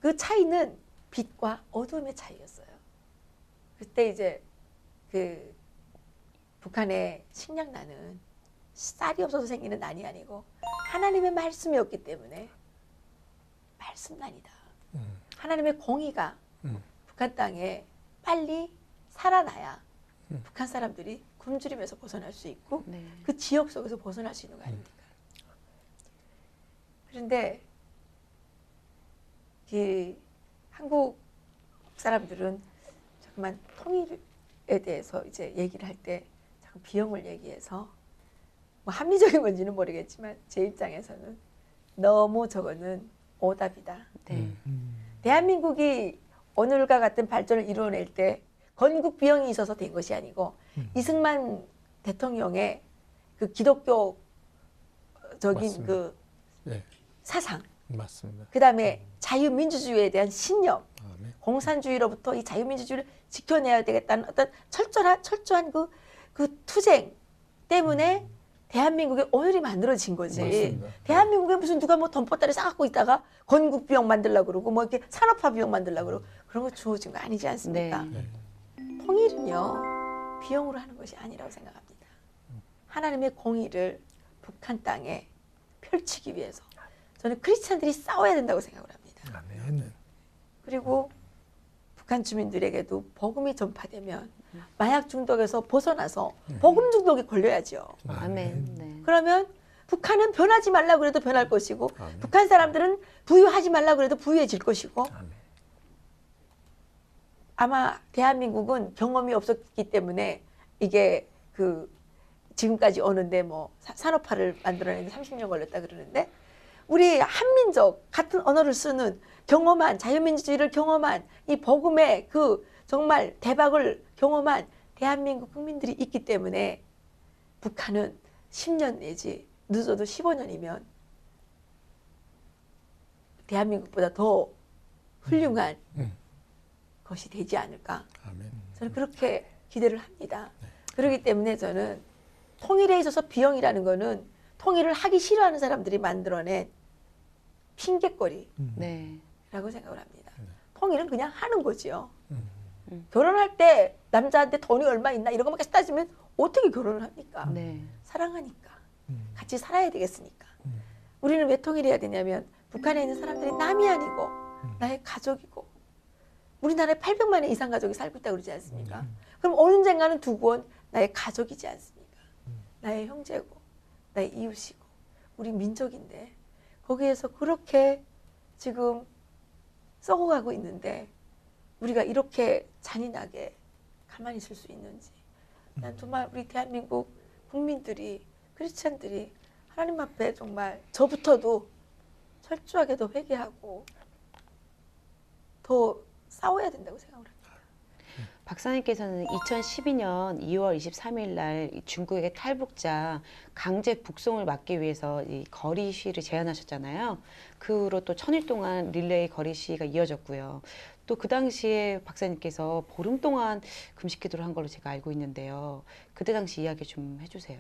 그 차이는 빛과 어둠의 차이였어요. 그때 이제 그 북한의 식량난은 쌀이 없어서 생기는 난이 아니고 하나님의 말씀이었기 때문에 말씀난이다. 하나님의 공의가 북한 땅에 빨리 살아나야 북한 사람들이 굶주림에서 벗어날 수 있고 네. 그 지역 속에서 벗어날 수 있는 거 아닙니까? 그런데 이 한국 사람들은 잠깐만 통일에 대해서 이제 얘기를 할 때 자꾸 비용을 얘기해서 뭐 합리적인 건지는 모르겠지만 제 입장에서는 너무 저거는 오답이다. 네. 대한민국이 오늘과 같은 발전을 이루어낼 때 건국 비용이 있어서 된 것이 아니고 이승만 대통령의 그 기독교적인 맞습니다. 그 네, 사상, 맞습니다. 그 다음에 자유민주주의에 대한 신념, 네. 공산주의로부터 이 자유민주주의를 지켜내야 되겠다는 어떤 철저한 그 투쟁 때문에 대한민국의 오늘이 만들어진 거지. 맞습니다. 대한민국에 무슨 누가 뭐 덤보따리 싸갖고 있다가 건국비용 만들려고 그러고 뭐 이렇게 산업화 비용 만들려고 그러고 그런 거 주어진 거 아니지 않습니까? 네. 통일은요, 비용으로 하는 것이 아니라고 생각합니다. 하나님의 공의를 북한 땅에 펼치기 위해서 저는 크리스찬들이 싸워야 된다고 생각을 합니다. 아멘. 그리고 북한 주민들에게도 복음이 전파되면 마약 중독에서 벗어나서 복음 중독에 걸려야죠. 아멘. 네. 그러면 북한은 변하지 말라고 그래도 변할 것이고 아멘. 북한 사람들은 부유하지 말라고 그래도 부유해질 것이고 아멘. 아마 대한민국은 경험이 없었기 때문에 이게 그 지금까지 오는데 뭐 산업화를 만들어내는데 30년 걸렸다 그러는데 우리 한민족 같은 언어를 쓰는 경험한 자유민주주의를 경험한 이 복음의 그 정말 대박을 경험한 대한민국 국민들이 있기 때문에 북한은 10년 내지 늦어도 15년이면 대한민국보다 더 훌륭한 것이 되지 않을까. 아멘. 저는 그렇게 기대를 합니다. 그렇기 때문에 저는 통일에 있어서 비용이라는 거는 통일을 하기 싫어하는 사람들이 만들어낸 핑계거리라고 네. 생각을 합니다. 통일은 그냥 하는 거지요. 음. 결혼할 때 남자한테 돈이 얼마 있나 이런 것만 따지면 어떻게 결혼을 합니까? 네. 사랑하니까. 같이 살아야 되겠으니까. 우리는 왜 통일해야 되냐면 북한에 있는 사람들이 남이 아니고 나의 가족이고 우리나라에 800만의 이상 가족이 살고 있다고 그러지 않습니까? 그럼 언젠가는 두고 나의 가족이지 않습니까? 나의 형제고 나의 이웃이고 우리 민족인데 거기에서 그렇게 지금 썩어가고 있는데 우리가 이렇게 잔인하게 가만히 있을 수 있는지 난 정말 우리 대한민국 국민들이 크리스찬들이 하나님 앞에 정말 저부터도 철저하게도 회개하고 더 싸워야 된다고 생각을 합니다. 박사님께서는 2012년 2월 23일 날 중국의 탈북자 강제 북송을 막기 위해서 이 거리 시위를 제안하셨잖아요. 그 후로 또 1000일 동안 릴레이 거리 시위가 이어졌고요. 또 그 당시에 박사님께서 보름 동안 금식 기도를 한 걸로 제가 알고 있는데요. 그때 당시 이야기 좀 해주세요.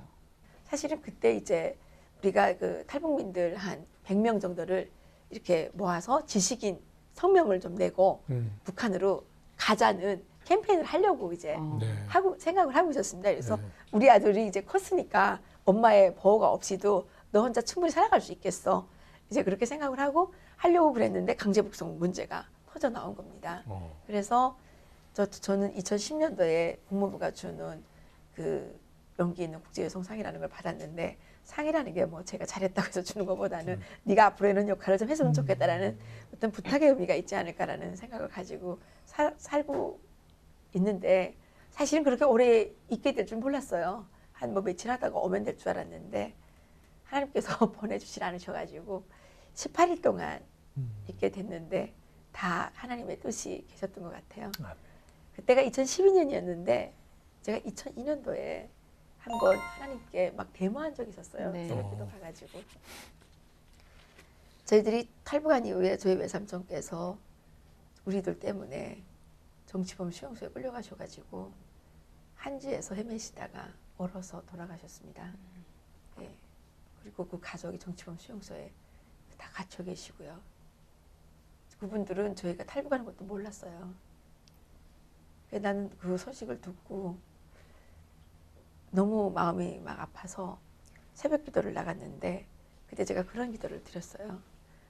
사실은 그때 이제 우리가 그 탈북민들 한 100명 정도를 이렇게 모아서 지식인 성명을 좀 내고 북한으로 가자는 캠페인을 하려고 이제 네. 하고 생각을 하고 있었습니다. 그래서 네. 우리 아들이 이제 컸으니까 엄마의 보호가 없이도 너 혼자 충분히 살아갈 수 있겠어. 이제 그렇게 생각을 하고 하려고 그랬는데 강제 북송 문제가 터져 나온 겁니다. 그래서 저는 2010년도에 국무부가 주는 그 용기 있는 국제여성상이라는 걸 받았는데 상이라는 게 뭐 제가 잘했다고 해서 주는 것보다는 네가 앞으로 이런 역할을 좀 했으면 좋겠다라는 어떤 부탁의 의미가 있지 않을까라는 생각을 가지고 살고 있는데 사실은 그렇게 오래 있게 될 줄 몰랐어요. 한 뭐 며칠 하다가 오면 될 줄 알았는데 하나님께서 보내주질 않으셔가지고 18일 동안 있게 됐는데 다 하나님의 뜻이 계셨던 것 같아요. 그때가 2012년이었는데 제가 2002년도에 한번 하나님께 막 데모한 적이 있었어요. 네. 새벽기도 가가지고 저희들이 탈북한 이후에 저희 외삼촌께서 우리들 때문에 정치범 수용소에 끌려가셔가지고 한지에서 헤매시다가 얼어서 돌아가셨습니다. 네. 그리고 그 가족이 정치범 수용소에 다 갇혀 계시고요. 그분들은 저희가 탈북하는 것도 몰랐어요. 나는 그 소식을 듣고 너무 마음이 막 아파서 새벽 기도를 나갔는데 그때 제가 그런 기도를 드렸어요.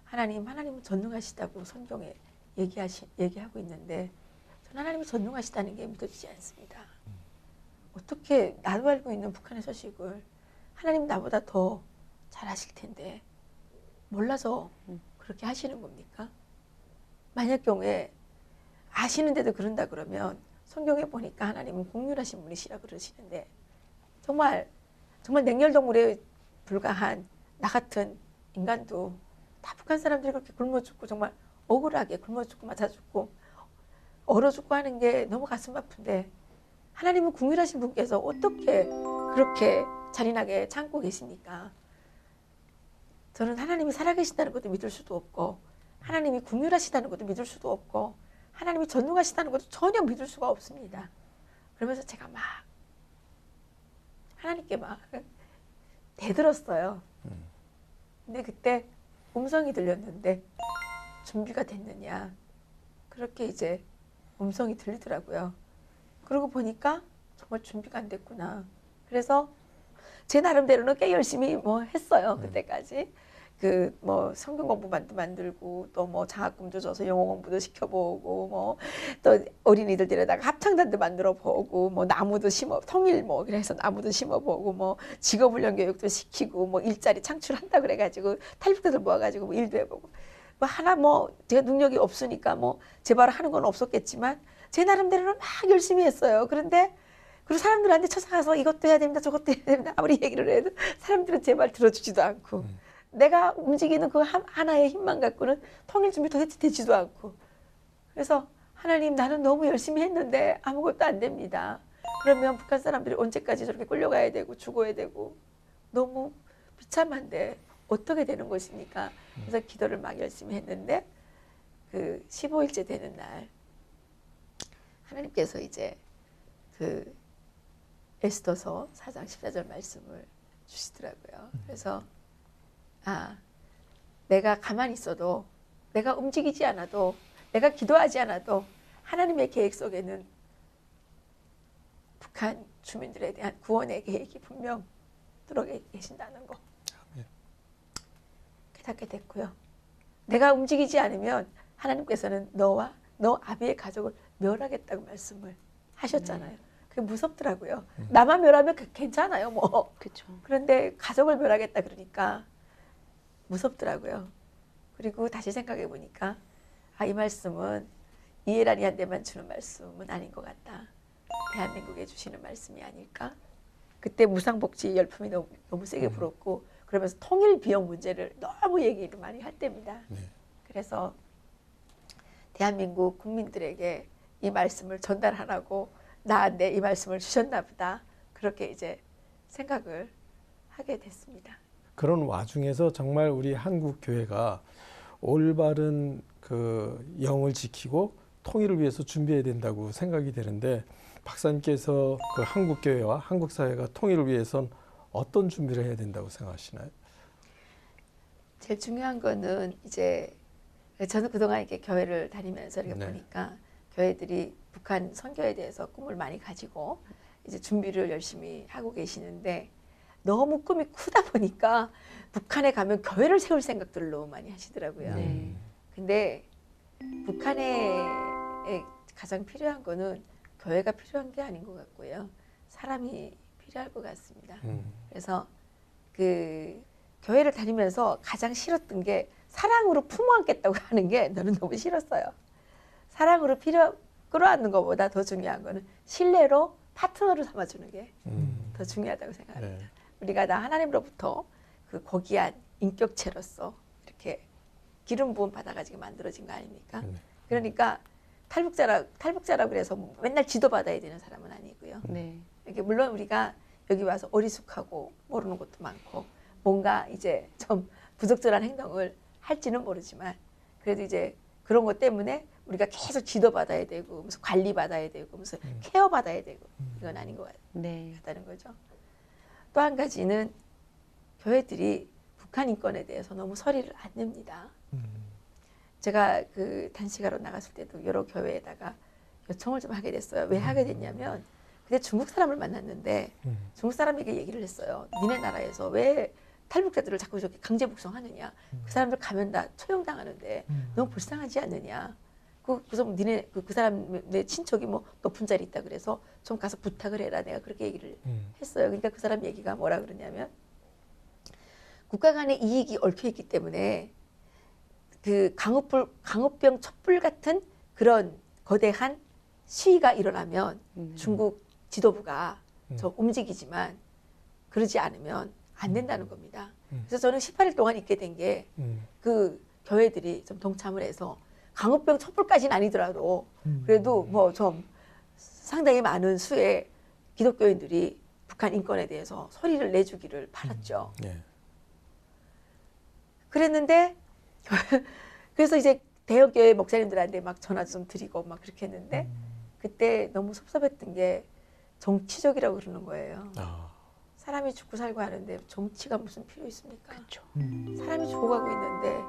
하나님은 전능하시다고 성경에 얘기하고 있는데 저는 하나님이 전능하시다는 게 믿어지지 않습니다. 어떻게 나도 알고 있는 북한의 소식을 하나님 나보다 더 잘 아실 텐데 몰라서 그렇게 하시는 겁니까? 만약 경우에 아시는데도 그런다 그러면 성경에 보니까 하나님은 공률하신 분이시라 그러시는데 정말 냉혈동물에 불과한 나 같은 인간도 다 북한 사람들이 그렇게 굶어 죽고 정말 억울하게 굶어 죽고 맞아 죽고 얼어 죽고 하는 게 너무 가슴 아픈데 하나님은 국률하신 분께서 어떻게 그렇게 잔인하게 참고 계십니까? 저는 하나님이 살아계신다는 것도 믿을 수도 없고 하나님이 국률하시다는 것도 믿을 수도 없고 하나님이 전능하시다는 것도 전혀 믿을 수가 없습니다. 그러면서 제가 막 하나님께 막 대들었어요. 근데 그때 음성이 들렸는데 준비가 됐느냐 그렇게 이제 음성이 들리더라고요. 그러고 보니까 정말 준비가 안 됐구나. 그래서 제 나름대로는 꽤 열심히 뭐 했어요. 그때까지. 그 뭐 성경 공부반도 만들고 또 뭐 장학금도 줘서 영어 공부도 시켜보고 뭐 또 어린이들 데려다가 합창단도 만들어 보고 뭐 나무도 심어 통일 뭐 그래서 나무도 심어보고 뭐 직업훈련 교육도 시키고 뭐 일자리 창출한다 그래가지고 탈북자들 모아가지고 뭐 일도 해보고 뭐 하나 뭐 제가 능력이 없으니까 뭐 제발 하는 건 없었겠지만 제 나름대로는 막 열심히 했어요. 그런데 그리고 사람들한테 찾아가서 이것도 해야 됩니다 저것도 해야 됩니다 아무리 얘기를 해도 사람들은 제 말 들어주지도 않고 내가 움직이는 그 하나의 힘만 갖고는 통일 준비 도대체 되지도 않고 그래서 하나님 나는 너무 열심히 했는데 아무것도 안 됩니다. 그러면 북한 사람들이 언제까지 저렇게 끌려가야 되고 죽어야 되고 너무 비참한데 어떻게 되는 것입니까? 그래서 기도를 막 열심히 했는데 그 15일째 되는 날 하나님께서 이제 그 에스더서 4장 14절 말씀을 주시더라고요. 그래서 내가 가만히 있어도 내가 움직이지 않아도 내가 기도하지 않아도 하나님의 계획 속에는 북한 주민들에 대한 구원의 계획이 분명 들어가 계신다는 거 깨닫게 됐고요. 내가 움직이지 않으면 하나님께서는 너와 너 아비의 가족을 멸하겠다고 말씀을 하셨잖아요. 그게 무섭더라고요. 나만 멸하면 괜찮아요. 뭐. 그렇죠. 그런데 가족을 멸하겠다 그러니까 무섭더라고요. 그리고 다시 생각해 보니까 이 말씀은 이해란이한테만 주는 말씀은 아닌 것 같다. 대한민국에 주시는 말씀이 아닐까? 그때 무상복지 열풍이 너무 세게 불었고 그러면서 통일 비용 문제를 너무 얘기를 많이 할 때입니다. 그래서 대한민국 국민들에게 이 말씀을 전달하라고 나한테 이 말씀을 주셨나 보다. 그렇게 이제 생각을 하게 됐습니다. 그런 와중에서 정말 우리 한국 교회가 올바른 그 영을 지키고 통일을 위해서 준비해야 된다고 생각이 되는데 박사님께서 그 한국 교회와 한국 사회가 통일을 위해선 어떤 준비를 해야 된다고 생각하시나요? 제일 중요한 거는 이제 저는 그동안 이렇게 교회를 다니면서 이렇게 보니까 교회들이 북한 선교에 대해서 꿈을 많이 가지고 이제 준비를 열심히 하고 계시는데 너무 꿈이 크다 보니까 북한에 가면 교회를 세울 생각들을 너무 많이 하시더라고요. 근데 북한에 가장 필요한 거는 교회가 필요한 게 아닌 것 같고요. 사람이 필요할 것 같습니다. 그래서 그 교회를 다니면서 가장 싫었던 게 사랑으로 품어안겠다고 하는 게 저는 너무 싫었어요. 사랑으로 끌어안는 것보다 더 중요한 거는 신뢰로 파트너를 삼아주는 게 더 중요하다고 생각합니다. 우리가 다 하나님으로부터 그 고귀한 인격체로서 이렇게 기름 부음 받아가지고 만들어진 거 아닙니까? 그러니까 탈북자라고 그래서 맨날 지도받아야 되는 사람은 아니고요. 이렇게 물론 우리가 여기 와서 어리숙하고 모르는 것도 많고 뭔가 이제 좀 부적절한 행동을 할지는 모르지만 그래도 이제 그런 것 때문에 우리가 계속 지도받아야 되고 무슨 관리받아야 되고 무슨 케어받아야 되고 이건 아닌 것 같다는 거죠. 또 한 가지는 교회들이 북한 인권에 대해서 너무 서리를 안 냅니다. 제가 그 단식하러 나갔을 때도 여러 교회에다가 요청을 좀 하게 됐어요. 왜 하게 됐냐면 그때 중국 사람을 만났는데 중국 사람에게 얘기를 했어요. 니네 나라에서 왜 탈북자들을 자꾸 저렇게 강제 북송하느냐. 그 사람들 가면 다 처형당하는데 너무 불쌍하지 않느냐. 그래서 니네 그 사람 내 친척이 뭐 높은 자리 있다 그래서 좀 가서 부탁을 해라. 내가 그렇게 얘기를 했어요. 그러니까 그 사람 얘기가 뭐라 그러냐면 국가 간의 이익이 얽혀 있기 때문에 그 강우병 촛불 같은 그런 거대한 시위가 일어나면 중국 지도부가 좀 움직이지만 그러지 않으면 안 된다는 겁니다. 그래서 저는 18일 동안 있게 된 게 그 교회들이 좀 동참을 해서 광우병 촛불까지는 아니더라도 그래도 뭐 좀 상당히 많은 수의 기독교인들이 북한 인권에 대해서 소리를 내주기를 바랐죠. 네. 그랬는데 그래서 이제 대형교회 목사님들한테 막 전화 좀 드리고 막 그렇게 했는데 그때 너무 섭섭했던 게 정치적이라고 그러는 거예요. 아, 사람이 죽고 살고 하는데 정치가 무슨 필요 있습니까? 그렇죠. 사람이 죽어가고 있는데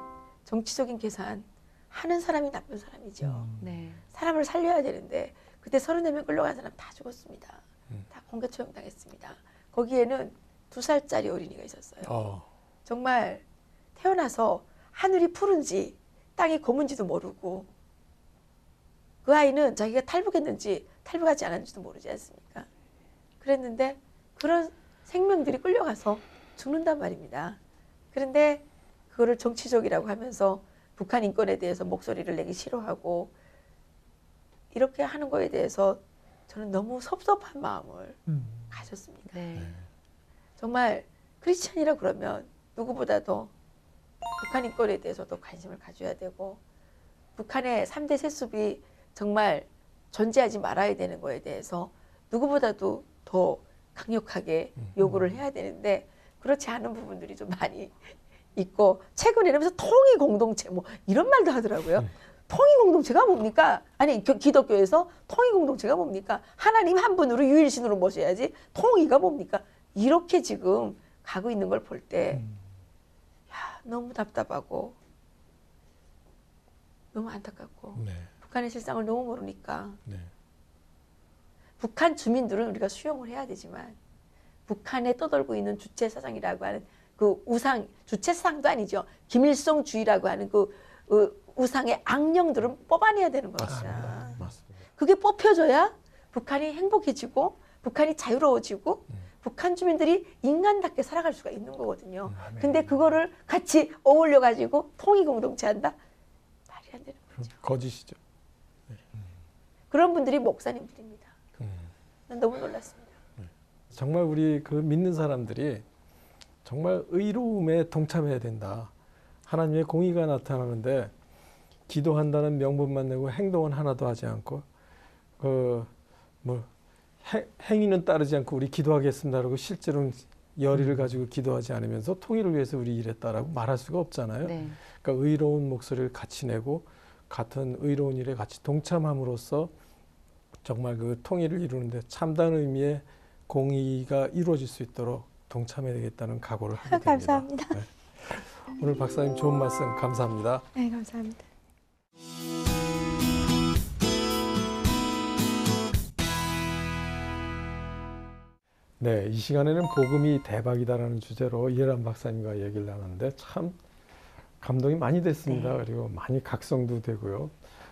정치적인 계산 하는 사람이 나쁜 사람이죠. 네. 사람을 살려야 되는데 그때 34명 끌려간 사람 다 죽었습니다. 다 공개 처형당했습니다. 거기에는 2살짜리 어린이가 있었어요. 정말 태어나서 하늘이 푸른지 땅이 검은지도 모르고 그 아이는 자기가 탈북했는지 탈북하지 않았는지도 모르지 않습니까? 그랬는데 그런 생명들이 끌려가서 죽는단 말입니다. 그런데 그거를 정치적이라고 하면서 북한 인권에 대해서 목소리를 내기 싫어하고 이렇게 하는 거에 대해서 저는 너무 섭섭한 마음을 가졌습니다. 네. 정말 크리스찬이라 그러면 누구보다도 북한 인권에 대해서도 관심을 가져야 되고 북한의 3대 세습이 정말 존재하지 말아야 되는 거에 대해서 누구보다도 더 강력하게 요구를 해야 되는데 그렇지 않은 부분들이 좀 많이 있고 최근에는 무슨 통일 공동체 뭐 이런 말도 하더라고요. 통일 공동체가 뭡니까? 아니 기독교에서 통일 공동체가 뭡니까? 하나님 한 분으로 유일신으로 모셔야지 통일가 뭡니까? 이렇게 지금 가고 있는 걸 볼 때 너무 답답하고 너무 안타깝고 네. 북한의 실상을 너무 모르니까 네. 북한 주민들은 우리가 수용을 해야 되지만 북한에 떠돌고 있는 주체사상이라고 하는 그 우상, 주체사상도 아니죠. 김일성주의라고 하는 그 우상의 악령들은 뽑아내야 되는 것이다. 맞습니다. 그게 뽑혀져야 북한이 행복해지고 북한이 자유로워지고 북한 주민들이 인간답게 살아갈 수가 있는 거거든요. 근데 그거를 같이 어울려 가지고 통일 공동체 한다? 말이 안 되는 거죠. 거짓이죠. 그런 분들이 목사님들입니다. 난 너무 놀랐습니다. 정말 우리 그 믿는 사람들이 정말 의로움에 동참해야 된다. 하나님의 공의가 나타나는데 기도한다는 명분만 내고 행동은 하나도 하지 않고 행위는 따르지 않고 우리 기도하겠습니다라고 실제로는 열의를 가지고 기도하지 않으면서 통일을 위해서 우리 일했다라고 말할 수가 없잖아요. 네. 그러니까 의로운 목소리를 같이 내고 같은 의로운 일에 같이 동참함으로써 정말 그 통일을 이루는데 참다운 의미의 공의가 이루어질 수 있도록 동참해야 되겠다는 각오를 하게 됩니다. 감사합니다. 네. 오늘 박사님 좋은 말씀 감사합니다. 네, 감사합니다. 네, 이 시간에는 복음이 대박이다라는 주제로 이해란 박사님과 얘기를 나눴는데 참 감동이 많이 됐습니다. 네. 그리고 많이 각성도 되고요.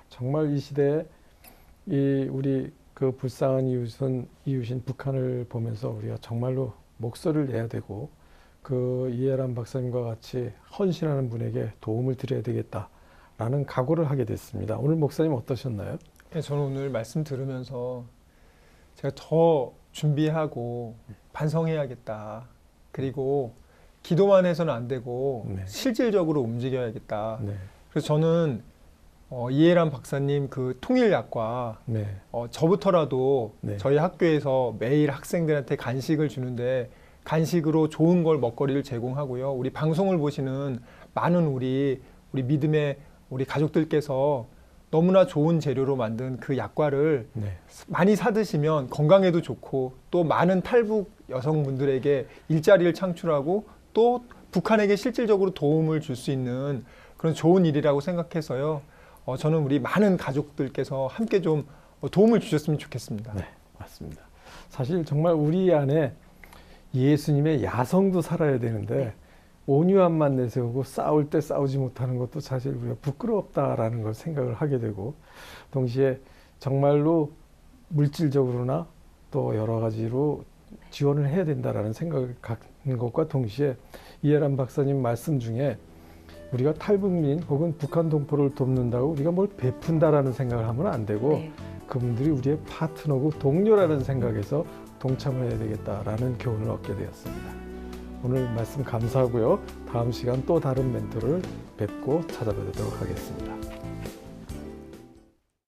정말 이 시대에 우리 그 불쌍한 이웃인 북한을 보면서 우리가 정말로 목소리를 내야 되고 그 이해란 박사님과 같이 헌신하는 분에게 도움을 드려야 되겠다라는 각오를 하게 됐습니다. 오늘 목사님 어떠셨나요? 네, 저는 오늘 말씀 들으면서 제가 더 준비하고 반성해야겠다. 그리고 기도만 해서는 안 되고 네. 실질적으로 움직여야겠다. 네, 그래서 저는 이해란 박사님 그 통일약과 네, 저부터라도 네. 저희 학교에서 매일 학생들한테 간식을 주는데 간식으로 좋은 걸 먹거리를 제공하고요. 우리 방송을 보시는 많은 우리 믿음의 우리 가족들께서 너무나 좋은 재료로 만든 그 약과를 네. 많이 사 드시면 건강에도 좋고 또 많은 탈북 여성분들에게 일자리를 창출하고 또 북한에게 실질적으로 도움을 줄 수 있는 그런 좋은 일이라고 생각해서요. 저는 우리 많은 가족들께서 함께 좀 도움을 주셨으면 좋겠습니다. 네, 맞습니다. 사실 정말 우리 안에 예수님의 야성도 살아야 되는데 온유함만 내세우고 싸울 때 싸우지 못하는 것도 사실 우리가 부끄럽다라는 걸 생각을 하게 되고 동시에 정말로 물질적으로나 또 여러 가지로 지원을 해야 된다라는 생각을 갖는 것과 동시에 이해란 박사님 말씀 중에 우리가 탈북민 혹은 북한 동포를 돕는다고 우리가 뭘 베푼다라는 생각을 하면 안 되고 네. 그분들이 우리의 파트너고 동료라는 생각에서 동참을 해야 되겠다라는 교훈을 얻게 되었습니다. 오늘 말씀 감사하고요. 다음 시간 또 다른 멘토를 뵙고 찾아뵙도록 하겠습니다.